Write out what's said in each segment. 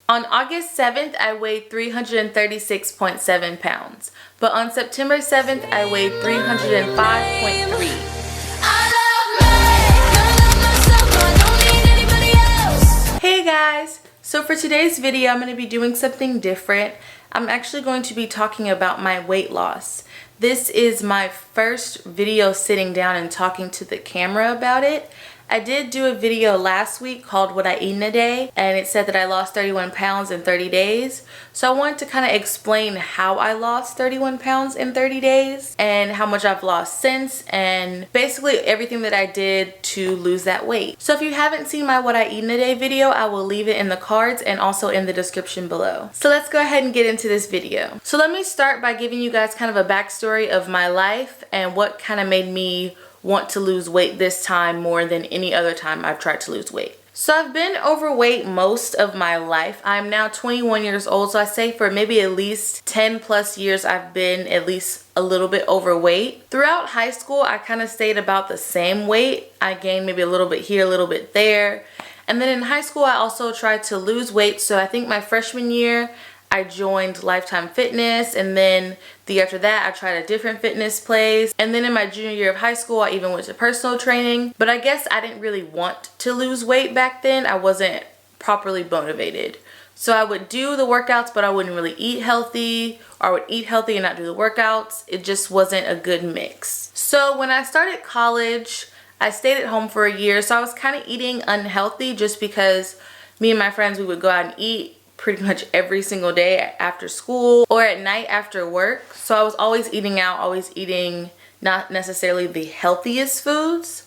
On August 7th, I weighed 336.7 pounds. But on September 7th, I weighed 305.3. Hey guys! So for today's video, I'm going to be doing something different. I'm actually going to be talking about my weight loss. This is my first video sitting down and talking to the camera about it. I did do a video last week called What I Eat in a Day, and it said that I lost 31 pounds in 30 days. So I wanted to kind of explain how I lost 31 pounds in 30 days and how much I've lost since, and basically everything that I did to lose that weight. So if you haven't seen my What I Eat in a Day video, I will leave it in the cards and also in the description below. So let's go ahead and get into this video. So let me start by giving you guys kind of a backstory of my life and what kind of made me want to lose weight this time more than any other time I've tried to lose weight. So I've been overweight most of my life. I'm now 21 years old, so I say for maybe at least 10 plus years I've been at least a little bit overweight. Throughout high school, I kind of stayed about the same weight. I gained maybe a little bit here, a little bit there. And then in high school, I also tried to lose weight. So I think my freshman year, I joined Lifetime Fitness, and then the year after that I tried a different fitness place, and then in my junior year of high school I even went to personal training. But I guess I didn't really want to lose weight back then. I wasn't properly motivated. So I would do the workouts, but I wouldn't really eat healthy, or I would eat healthy and not do the workouts. It just wasn't a good mix. So when I started college, I stayed at home for a year, so I was kind of eating unhealthy just because me and my friends, we would go out and eat pretty much every single day after school or at night after work. So I was always eating out, always eating not necessarily the healthiest foods.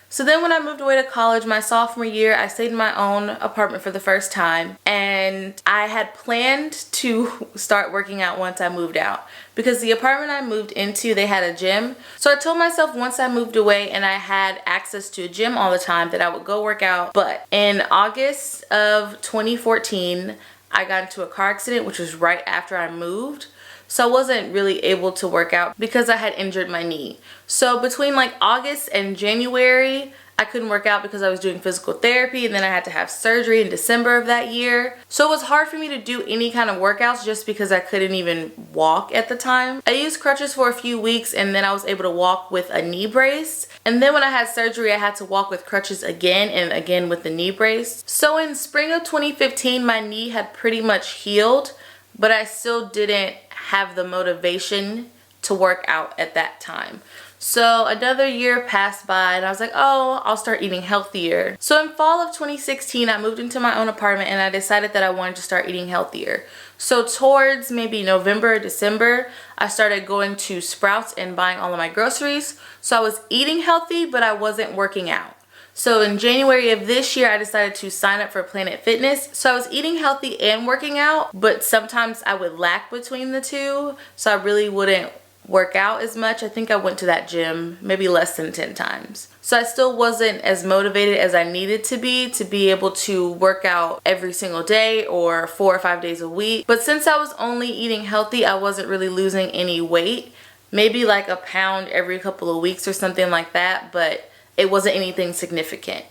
So then when I moved away to college, my sophomore year, I stayed in my own apartment for the first time, and I had planned to start working out once I moved out because the apartment I moved into, they had a gym. So I told myself once I moved away and I had access to a gym all the time that I would go work out. But in August of 2014, I got into a car accident, which was right after I moved. So I wasn't really able to work out because I had injured my knee. So between like August and January, I couldn't work out because I was doing physical therapy, and then I had to have surgery in December of that year. So it was hard for me to do any kind of workouts just because I couldn't even walk at the time. I used crutches for a few weeks, and then I was able to walk with a knee brace. And then when I had surgery, I had to walk with crutches again and again with the knee brace. So in spring of 2015, my knee had pretty much healed, but I still didn't have the motivation to work out at that time. So another year passed by and I was like, oh, I'll start eating healthier. So in fall of 2016, I moved into my own apartment and I decided that I wanted to start eating healthier. So towards maybe November or December, I started going to Sprouts and buying all of my groceries. So I was eating healthy, but I wasn't working out. So in January of this year, I decided to sign up for Planet Fitness. So I was eating healthy and working out, but sometimes I would lack between the two. So I really wouldn't work out as much. I think I went to that gym maybe less than 10 times. So I still wasn't as motivated as I needed to be able to work out every single day or 4 or 5 days a week. But since I was only eating healthy, I wasn't really losing any weight. Maybe like a pound every couple of weeks or something like that, but it wasn't anything significant.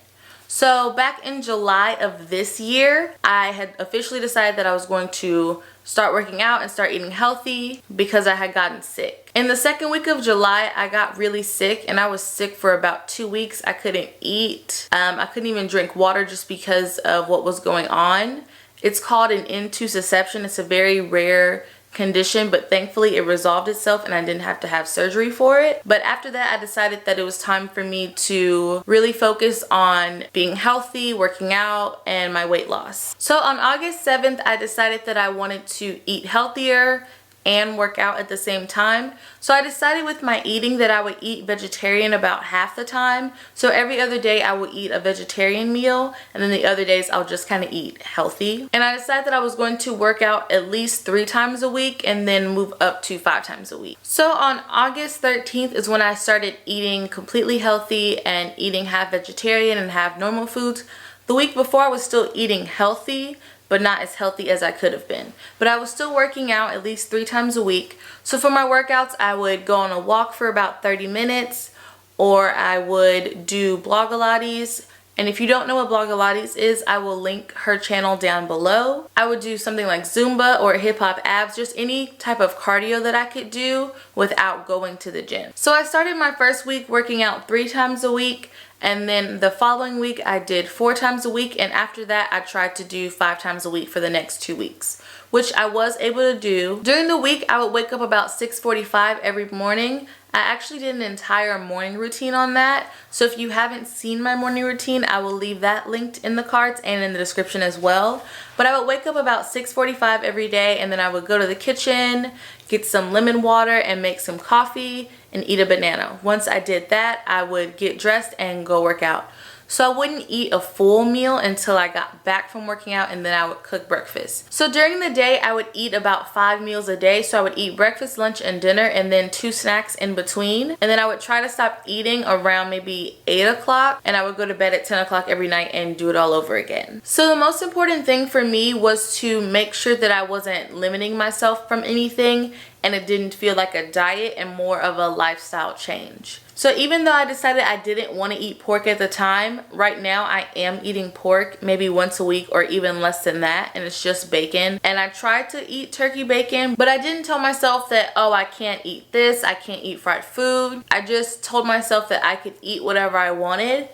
So back in July of this year, I had officially decided that I was going to start working out and start eating healthy because I had gotten sick. In the second week of July, I got really sick, and I was sick for about 2 weeks. I couldn't eat. I couldn't even drink water just because of what was going on. It's called an intussusception. It's a very rare condition, but thankfully it resolved itself and I didn't have to have surgery for it. But after that, I decided that it was time for me to really focus on being healthy, working out, and my weight loss. So on August 7th, I decided that I wanted to eat healthier and work out at the same time. So I decided with my eating that I would eat vegetarian about half the time. So every other day I would eat a vegetarian meal, and then the other days I'll just kind of eat healthy. And I decided that I was going to work out at least 3 times a week and then move up to 5 times a week. So on August 13th is when I started eating completely healthy and eating half vegetarian and half normal foods. The week before I was still eating healthy, but not as healthy as I could have been. But I was still working out at least 3 times a week. So for my workouts, I would go on a walk for about 30 minutes, or I would do Blogilates, And if you don't know what Blogilates is, I will link her channel down below. I would do something like Zumba or hip hop abs, just any type of cardio that I could do without going to the gym. So I started my first week working out 3 times a week. And then the following week I did 4 times a week, and after that I tried to do 5 times a week for the next 2 weeks, which I was able to do. During the week I would wake up about 6:45 every morning. I actually did an entire morning routine on that, so if you haven't seen my morning routine, I will leave that linked in the cards and in the description as well. But I would wake up about 6:45 every day, and then I would go to the kitchen, get some lemon water and make some coffee and eat a banana. Once I did that, I would get dressed and go work out. So I wouldn't eat a full meal until I got back from working out, and then I would cook breakfast. So during the day I would eat about 5 meals a day. So I would eat breakfast, lunch, and dinner, and then 2 snacks in between. And then I would try to stop eating around maybe 8 o'clock, and I would go to bed at 10 o'clock every night and do it all over again. So the most important thing for me was to make sure that I wasn't limiting myself from anything, and it didn't feel like a diet and more of a lifestyle change. So even though I decided I didn't want to eat pork at the time, right now I am eating pork maybe once a week or even less than that, and it's just bacon. And I tried to eat turkey bacon, but I didn't tell myself that, oh, I can't eat this, I can't eat fried food. I just told myself that I could eat whatever I wanted,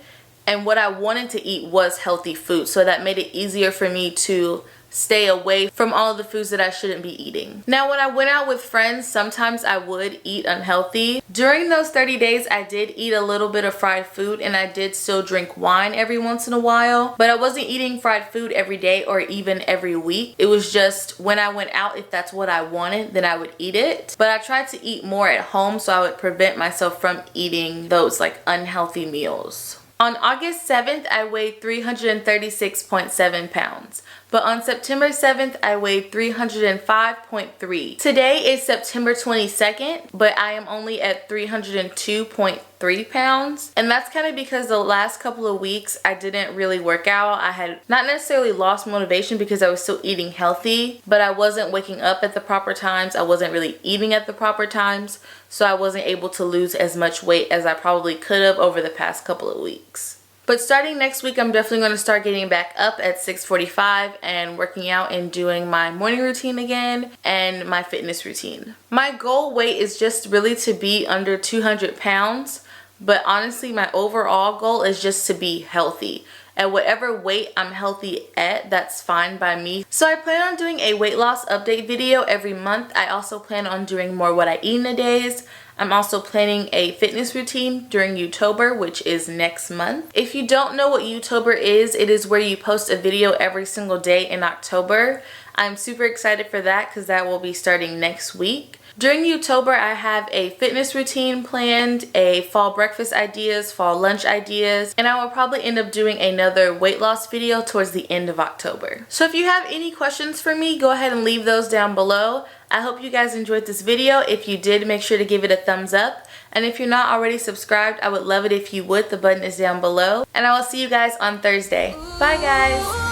and what I wanted to eat was healthy food, so that made it easier for me to stay away from all of the foods that I shouldn't be eating. Now, when I went out with friends, sometimes I would eat unhealthy. During those 30 days, I did eat a little bit of fried food, and I did still drink wine every once in a while, but I wasn't eating fried food every day or even every week. It was just when I went out, if that's what I wanted, then I would eat it. But I tried to eat more at home, so I would prevent myself from eating those like unhealthy meals. On August 7th, I weighed 336.7 pounds. But on September 7th, I weighed 305.3. Today is September 22nd, but I am only at 302.3 pounds. And that's kind of because the last couple of weeks, I didn't really work out. I had not necessarily lost motivation because I was still eating healthy, but I wasn't waking up at the proper times. I wasn't really eating at the proper times. So I wasn't able to lose as much weight as I probably could have over the past couple of weeks. But starting next week, I'm definitely going to start getting back up at 6:45 and working out and doing my morning routine again and my fitness routine. My goal weight is just really to be under 200 pounds. But honestly, my overall goal is just to be healthy. At whatever weight I'm healthy at, that's fine by me. So I plan on doing a weight loss update video every month. I also plan on doing more what I eat in a days. I'm also planning a fitness routine during Youtober, which is next month. If you don't know what Youtober is, it is where you post a video every single day in October. I'm super excited for that because that will be starting next week. During Youtober, I have a fitness routine planned, a fall breakfast ideas, fall lunch ideas, and I will probably end up doing another weight loss video towards the end of October. So if you have any questions for me, go ahead and leave those down below. I hope you guys enjoyed this video. If you did, make sure to give it a thumbs up. And if you're not already subscribed, I would love it if you would. The button is down below. And I will see you guys on Thursday. Bye guys!